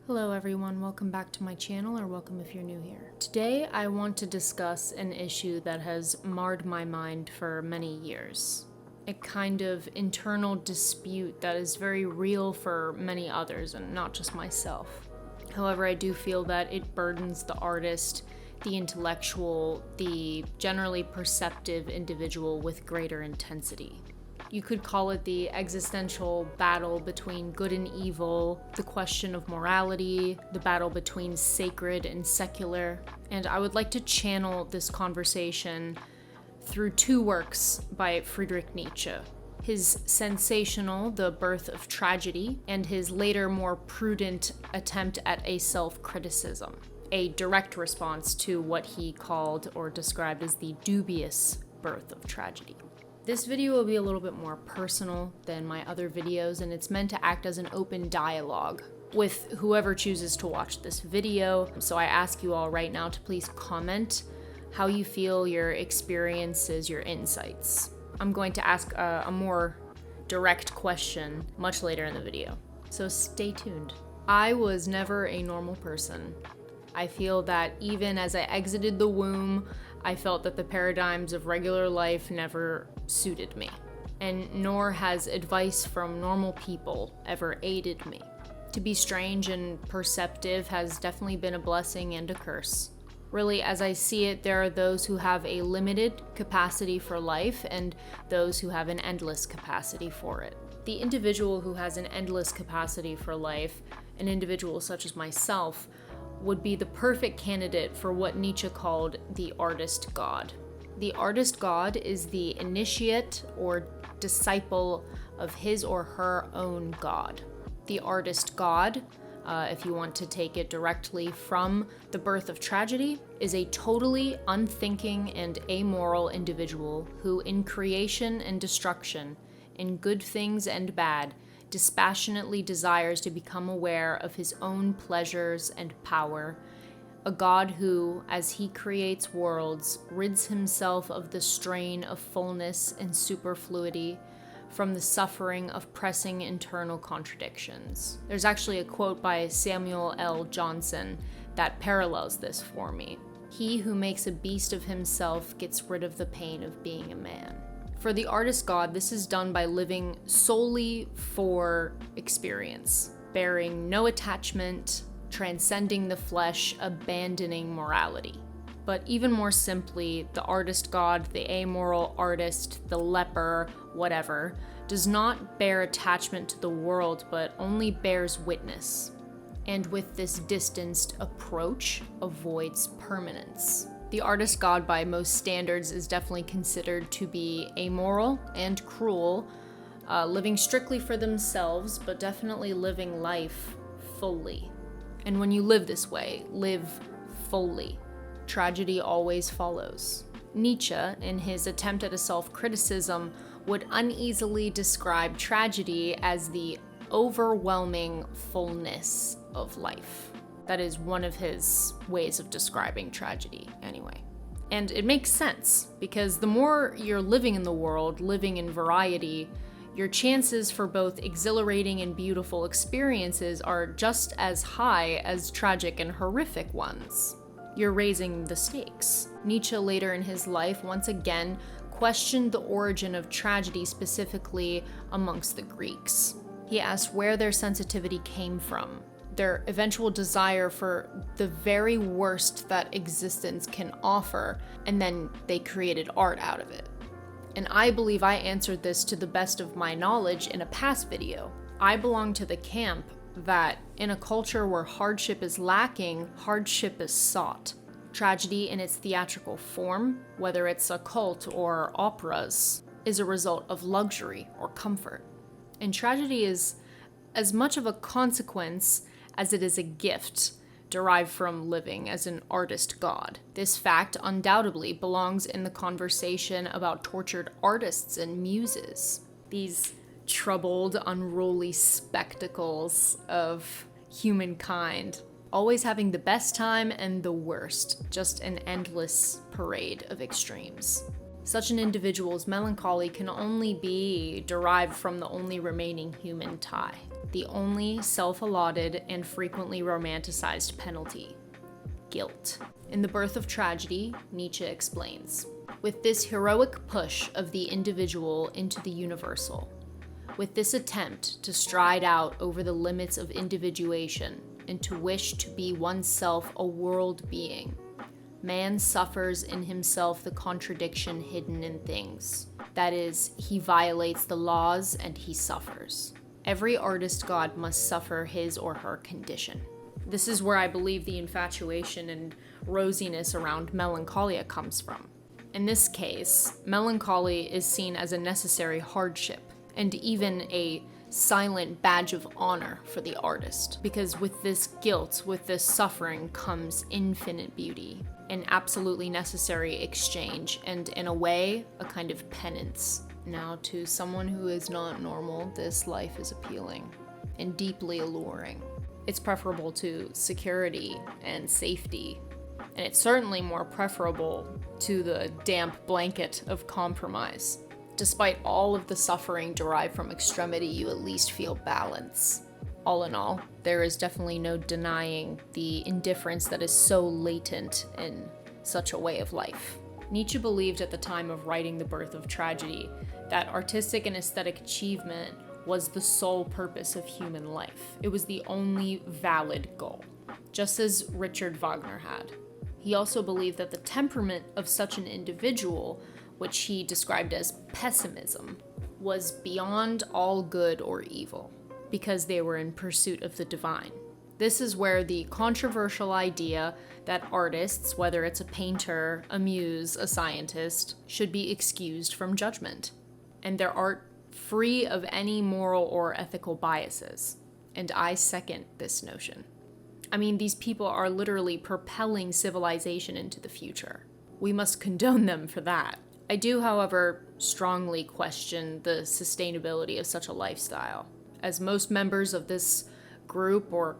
Hello everyone, welcome back to my channel, or welcome if you're new here. Today I want to discuss an issue that has marred my mind for many years. A kind of internal dispute that is very real for many others and not just myself. However, I do feel that it burdens the artist, the intellectual, the generally perceptive individual with greater intensity. You could call it the existential battle between good and evil, the question of morality, the battle between sacred and secular. And I would like to channel this conversation through two works by Friedrich Nietzsche. His sensational The Birth of Tragedy, and his later more prudent attempt at a self-criticism, a direct response to what he called or described as the dubious birth of tragedy. This video will be a little bit more personal than my other videos, and it's meant to act as an open dialogue with whoever chooses to watch this video. So I ask you all right now to please comment how you feel, your experiences, your insights. I'm going to ask a more direct question much later in the video, so stay tuned. I was never a normal person. I feel that even as I exited the womb, I felt that the paradigms of regular life never suited me, and nor has advice from normal people ever aided me. To be strange and perceptive has definitely been a blessing and a curse. Really, as I see it, there are those who have a limited capacity for life and those who have an endless capacity for it. The individual who has an endless capacity for life, an individual such as myself, would be the perfect candidate for what Nietzsche called the artist god. The artist god is the initiate or disciple of his or her own god. The artist god, if you want to take it directly from The Birth of Tragedy, is a totally unthinking and amoral individual who, in creation and destruction, in good things and bad, dispassionately desires to become aware of his own pleasures and power, a god who, as he creates worlds, rids himself of the strain of fullness and superfluity, from the suffering of pressing internal contradictions. There's actually a quote by Samuel L. Johnson that parallels this for me. He who makes a beast of himself gets rid of the pain of being a man. For the artist god, this is done by living solely for experience, bearing no attachment, transcending the flesh, abandoning morality. But even more simply, the artist god, the amoral artist, the leper, whatever, does not bear attachment to the world, but only bears witness. And with this distanced approach, avoids permanence. The artist god, by most standards, is definitely considered to be amoral and cruel, living strictly for themselves, but definitely living life fully. And when you live this way, live fully, tragedy always follows. Nietzsche, in his attempt at a self-criticism, would uneasily describe tragedy as the overwhelming fullness of life. That is one of his ways of describing tragedy, anyway. And it makes sense, because the more you're living in the world, living in variety, your chances for both exhilarating and beautiful experiences are just as high as tragic and horrific ones. You're raising the stakes. Nietzsche later in his life once again questioned the origin of tragedy, specifically amongst the Greeks. He asked where their sensitivity came from, their eventual desire for the very worst that existence can offer, and then they created art out of it. And I believe I answered this to the best of my knowledge in a past video. I belong to the camp that in a culture where hardship is lacking, hardship is sought. Tragedy in its theatrical form, whether it's a cult or operas, is a result of luxury or comfort. And tragedy is as much of a consequence as it is a gift derived from living as an artist god. This fact undoubtedly belongs in the conversation about tortured artists and muses. These troubled, unruly spectacles of humankind, always having the best time and the worst, just an endless parade of extremes. Such an individual's melancholy can only be derived from the only remaining human tie, the only self-allotted and frequently romanticized penalty: guilt. In The Birth of Tragedy, Nietzsche explains, "With this heroic push of the individual into the universal, with this attempt to stride out over the limits of individuation and to wish to be oneself a world being, man suffers in himself the contradiction hidden in things. That is, he violates the laws and he suffers. Every artist god must suffer his or her condition." This is where I believe the infatuation and rosiness around melancholia comes from. In this case, melancholy is seen as a necessary hardship and even a silent badge of honor for the artist, because with this guilt, with this suffering, comes infinite beauty, an absolutely necessary exchange, and in a way, a kind of penance. Now, to someone who is not normal, this life is appealing and deeply alluring. It's preferable to security and safety, and it's certainly more preferable to the damp blanket of compromise. Despite all of the suffering derived from extremity, you at least feel balance. All in all, there is definitely no denying the indifference that is so latent in such a way of life. Nietzsche believed at the time of writing The Birth of Tragedy that artistic and aesthetic achievement was the sole purpose of human life. It was the only valid goal, just as Richard Wagner had. He also believed that the temperament of such an individual, which he described as pessimism, was beyond all good or evil, because they were in pursuit of the divine. This is where the controversial idea that artists, whether it's a painter, a muse, a scientist, should be excused from judgment, and their art free of any moral or ethical biases. And I second this notion. I mean, these people are literally propelling civilization into the future. We must condone them for that. I do, however, strongly question the sustainability of such a lifestyle, as most members of this group or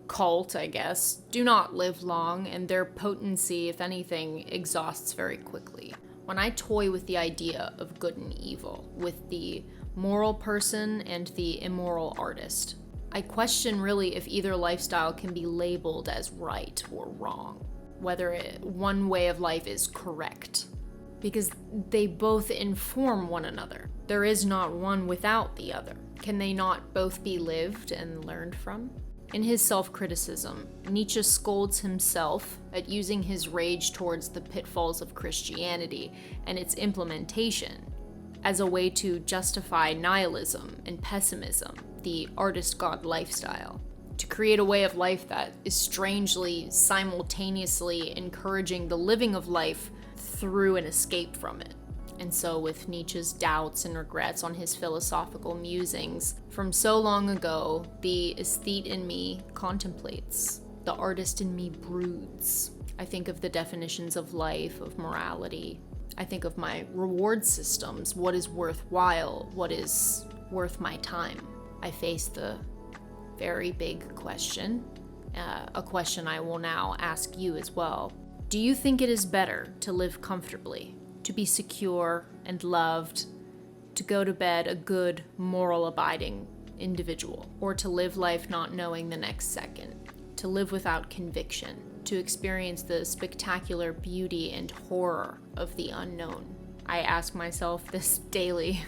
cult, I guess, do not live long, and their potency, if anything, exhausts very quickly. When I toy with the idea of good and evil, with the moral person and the immoral artist, I question really if either lifestyle can be labeled as right or wrong, whether one way of life is correct, because they both inform one another. There is not one without the other. Can they not both be lived and learned from? In his self-criticism, Nietzsche scolds himself at using his rage towards the pitfalls of Christianity and its implementation as a way to justify nihilism and pessimism, the artist-god lifestyle, to create a way of life that is strangely simultaneously encouraging the living of life through an escape from it. And so with Nietzsche's doubts and regrets on his philosophical musings from so long ago, the aesthete in me contemplates, the artist in me broods. I think of the definitions of life, of morality. I think of my reward systems, what is worthwhile, what is worth my time. I face the very big question, a question I will now ask you as well. Do you think it is better to live comfortably, to be secure and loved, to go to bed a good, moral abiding individual, or to live life not knowing the next second, to live without conviction, to experience the spectacular beauty and horror of the unknown? I ask myself this daily.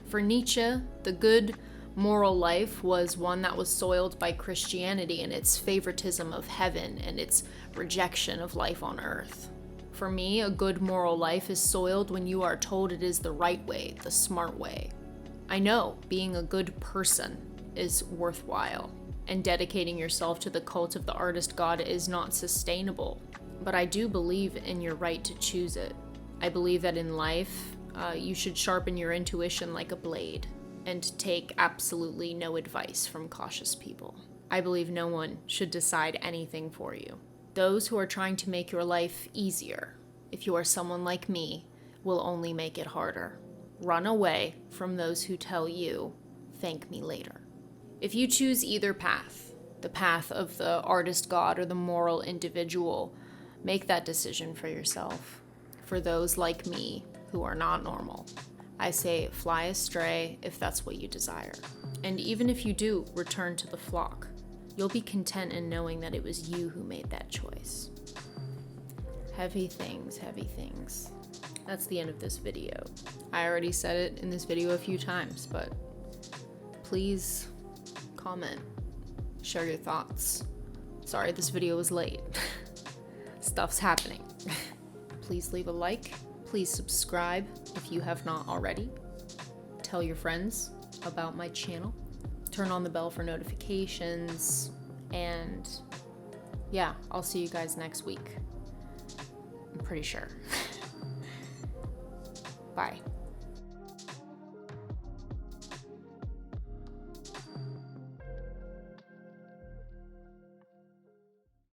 For Nietzsche, the good, moral life was one that was soiled by Christianity and its favoritism of heaven and its rejection of life on earth. For me, a good moral life is soiled when you are told it is the right way, the smart way. I know being a good person is worthwhile, and dedicating yourself to the cult of the artist god is not sustainable, but I do believe in your right to choose it. I believe that in life, you should sharpen your intuition like a blade and take absolutely no advice from cautious people. I believe no one should decide anything for you. Those who are trying to make your life easier, if you are someone like me, will only make it harder. Run away from those who tell you, thank me later. If you choose either path, the path of the artist god or the moral individual, make that decision for yourself. For those like me who are not normal, I say fly astray if that's what you desire. And even if you do return to the flock, you'll be content in knowing that it was you who made that choice. Heavy things, heavy things. That's the end of this video. I already said it in this video a few times, but please comment, share your thoughts. Sorry this video was late. Stuff's happening. Please leave a like. Please subscribe if you have not already. Tell your friends about my channel. Turn on the bell for notifications. And yeah, I'll see you guys next week. I'm pretty sure. Bye.